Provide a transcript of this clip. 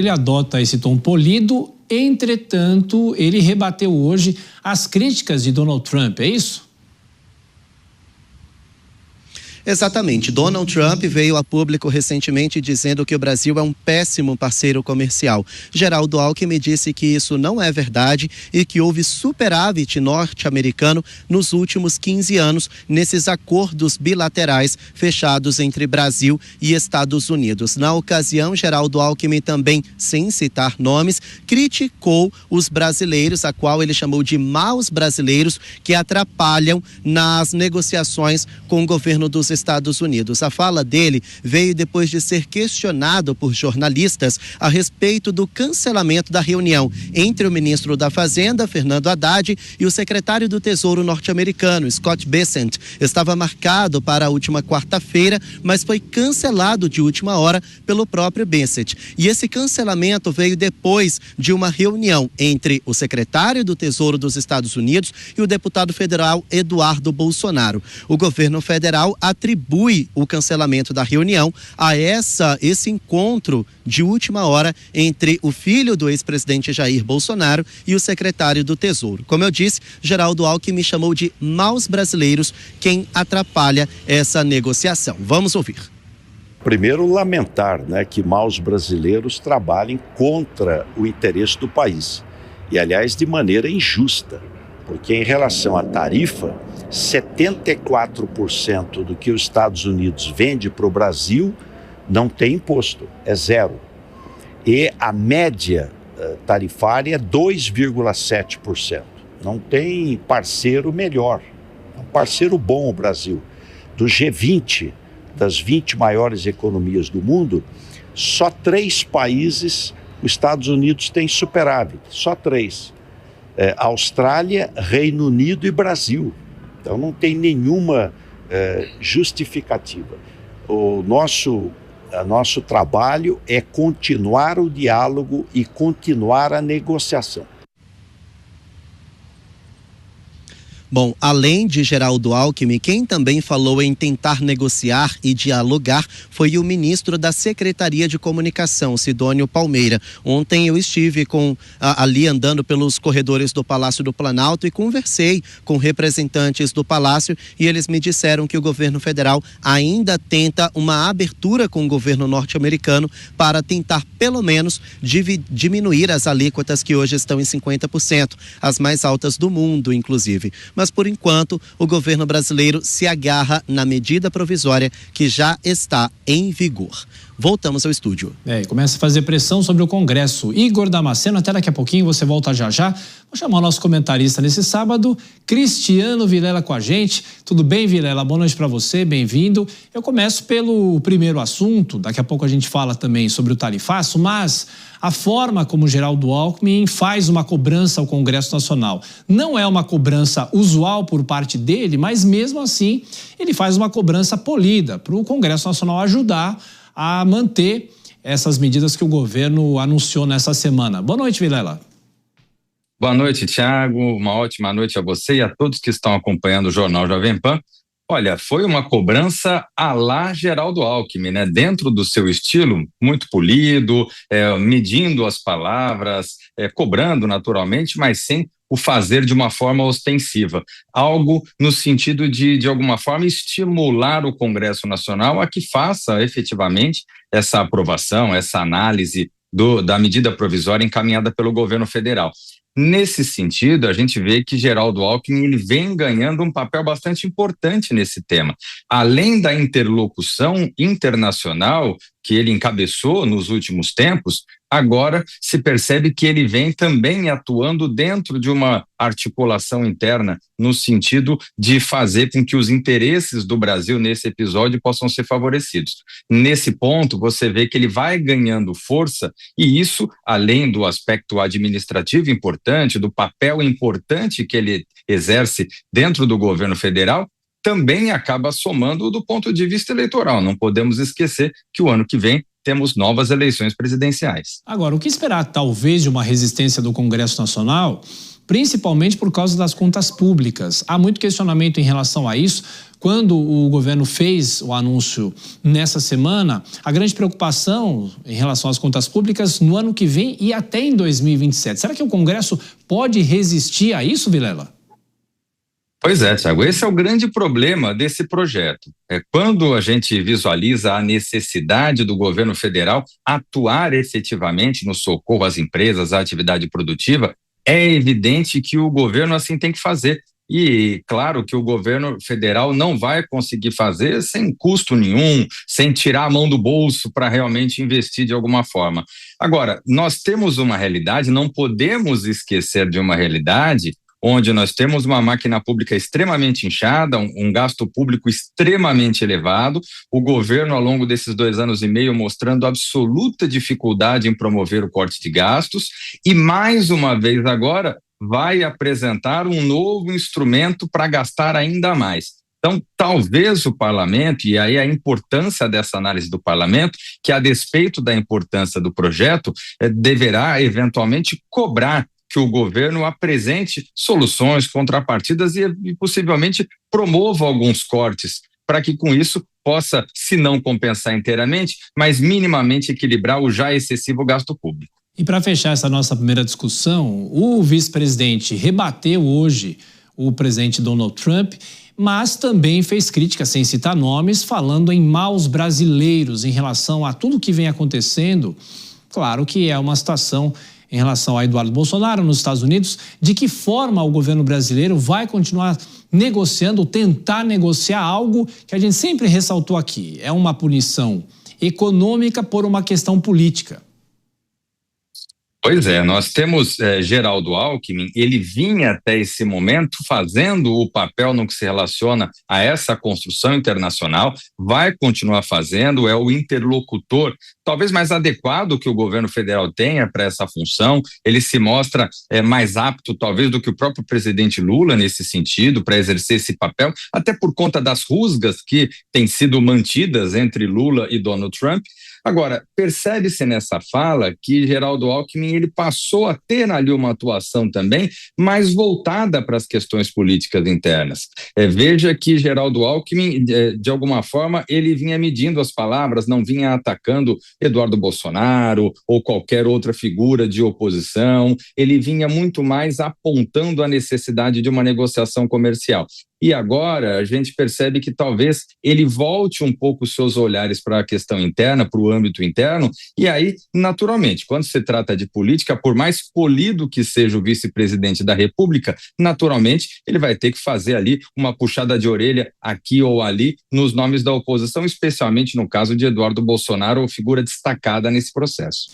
Ele adota esse tom polido, entretanto, ele rebateu hoje as críticas de Donald Trump, é isso? Exatamente. Donald Trump veio a público recentemente dizendo que o Brasil é um péssimo parceiro comercial. Geraldo Alckmin disse que isso não é verdade e que houve superávit norte-americano nos últimos 15 anos nesses acordos bilaterais fechados entre Brasil e Estados Unidos. Na ocasião, Geraldo Alckmin também, sem citar nomes, criticou os brasileiros, a qual ele chamou de maus brasileiros que atrapalham nas negociações com o governo dos Estados Unidos. A fala dele veio depois de ser questionado por jornalistas a respeito do cancelamento da reunião entre o ministro da Fazenda, Fernando Haddad, e o secretário do Tesouro norte-americano, Scott Bessent. Estava marcado para a última quarta-feira, mas foi cancelado de última hora pelo próprio Bessent. E esse cancelamento veio depois de uma reunião entre o secretário do Tesouro dos Estados Unidos e o deputado federal Eduardo Bolsonaro. O governo federal atribui o cancelamento da reunião a esse encontro de última hora entre o filho do ex-presidente Jair Bolsonaro e o secretário do Tesouro. Como eu disse, Geraldo Alckmin chamou de maus brasileiros quem atrapalha essa negociação. Vamos ouvir. Primeiro, lamentar, que maus brasileiros trabalhem contra o interesse do país. E, aliás, de maneira injusta, porque em relação à tarifa, 74% do que os Estados Unidos vende para o Brasil não tem imposto, é zero. E a média tarifária é 2,7%. Não tem parceiro melhor, é um parceiro bom o Brasil. Do G20, das 20 maiores economias do mundo, só 3 países os Estados Unidos têm superávit, só 3. Austrália, Reino Unido e Brasil. Então não tem nenhuma justificativa. O nosso trabalho é continuar o diálogo e continuar a negociação. Bom, além de Geraldo Alckmin, quem também falou em tentar negociar e dialogar foi o ministro da Secretaria de Comunicação, Sidônio Palmeira. Ontem eu estive ali andando pelos corredores do Palácio do Planalto e conversei com representantes do Palácio e eles me disseram que o governo federal ainda tenta uma abertura com o governo norte-americano para tentar, pelo menos, diminuir as alíquotas que hoje estão em 50%, as mais altas do mundo, inclusive. Mas, por enquanto, o governo brasileiro se agarra na medida provisória que já está em vigor. Voltamos ao estúdio. Começa a fazer pressão sobre o Congresso. Igor Damasceno, até daqui a pouquinho, você volta já. Vou chamar o nosso comentarista nesse sábado, Cristiano Vilela, com a gente. Tudo bem, Vilela? Boa noite para você, bem-vindo. Eu começo pelo primeiro assunto, daqui a pouco a gente fala também sobre o tarifaço, mas a forma como Geraldo Alckmin faz uma cobrança ao Congresso Nacional. Não é uma cobrança usual por parte dele, mas mesmo assim ele faz uma cobrança polida para o Congresso Nacional ajudar a manter essas medidas que o governo anunciou nessa semana. Boa noite, Vilela. Boa noite, Thiago. Uma ótima noite a você e a todos que estão acompanhando o Jornal Jovem Pan. Olha, foi uma cobrança à la Geraldo Alckmin, dentro do seu estilo, muito polido, medindo as palavras, cobrando naturalmente, mas sem o fazer de uma forma ostensiva. Algo no sentido de alguma forma, estimular o Congresso Nacional a que faça efetivamente essa aprovação, essa análise da medida provisória encaminhada pelo governo federal. Nesse sentido, a gente vê que Geraldo Alckmin ele vem ganhando um papel bastante importante nesse tema. Além da interlocução internacional que ele encabeçou nos últimos tempos, agora se percebe que ele vem também atuando dentro de uma articulação interna no sentido de fazer com que os interesses do Brasil nesse episódio possam ser favorecidos. Nesse ponto, você vê que ele vai ganhando força e isso, além do aspecto administrativo importante, do papel importante que ele exerce dentro do governo federal, também acaba somando do ponto de vista eleitoral. Não podemos esquecer que o ano que vem temos novas eleições presidenciais. Agora, o que esperar talvez de uma resistência do Congresso Nacional principalmente por causa das contas públicas. Há muito questionamento em relação a isso. Quando o governo fez o anúncio nessa semana, a grande preocupação em relação às contas públicas no ano que vem e até em 2027. Será que o Congresso pode resistir a isso, Vilela? Pois é, Thiago, esse é o grande problema desse projeto. Quando a gente visualiza a necessidade do governo federal atuar efetivamente no socorro às empresas, à atividade produtiva, é evidente que o governo assim tem que fazer. E claro que o governo federal não vai conseguir fazer sem custo nenhum, sem tirar a mão do bolso para realmente investir de alguma forma. Agora, nós temos uma realidade, não podemos esquecer de uma realidade onde nós temos uma máquina pública extremamente inchada, um gasto público extremamente elevado, o governo ao longo desses 2 anos e meio mostrando absoluta dificuldade em promover o corte de gastos e mais uma vez agora vai apresentar um novo instrumento para gastar ainda mais. Então, talvez o parlamento, e aí a importância dessa análise do parlamento, que a despeito da importância do projeto, deverá eventualmente cobrar que o governo apresente soluções, contrapartidas e possivelmente promova alguns cortes, para que com isso possa, se não compensar inteiramente, mas minimamente equilibrar o já excessivo gasto público. E para fechar essa nossa primeira discussão, o vice-presidente rebateu hoje o presidente Donald Trump, mas também fez críticas, sem citar nomes, falando em maus brasileiros em relação a tudo que vem acontecendo. Claro que é uma situação em relação a Eduardo Bolsonaro nos Estados Unidos. De que forma o governo brasileiro vai continuar negociando, tentar negociar algo que a gente sempre ressaltou aqui? É uma punição econômica por uma questão política. Pois é, nós temos Geraldo Alckmin, ele vinha até esse momento fazendo o papel no que se relaciona a essa construção internacional, vai continuar fazendo, é o interlocutor talvez mais adequado que o governo federal tenha para essa função, ele se mostra mais apto talvez do que o próprio presidente Lula nesse sentido, para exercer esse papel, até por conta das rusgas que têm sido mantidas entre Lula e Donald Trump. Agora, percebe-se nessa fala que Geraldo Alckmin ele passou a ter ali uma atuação também mais voltada para as questões políticas internas. Veja que Geraldo Alckmin, de alguma forma, ele vinha medindo as palavras, não vinha atacando Eduardo Bolsonaro ou qualquer outra figura de oposição, ele vinha muito mais apontando a necessidade de uma negociação comercial. E agora a gente percebe que talvez ele volte um pouco os seus olhares para a questão interna, para o âmbito interno, e aí, naturalmente, quando se trata de política, por mais polido que seja o vice-presidente da República, naturalmente ele vai ter que fazer ali uma puxada de orelha aqui ou ali nos nomes da oposição, especialmente no caso de Eduardo Bolsonaro, figura destacada nesse processo.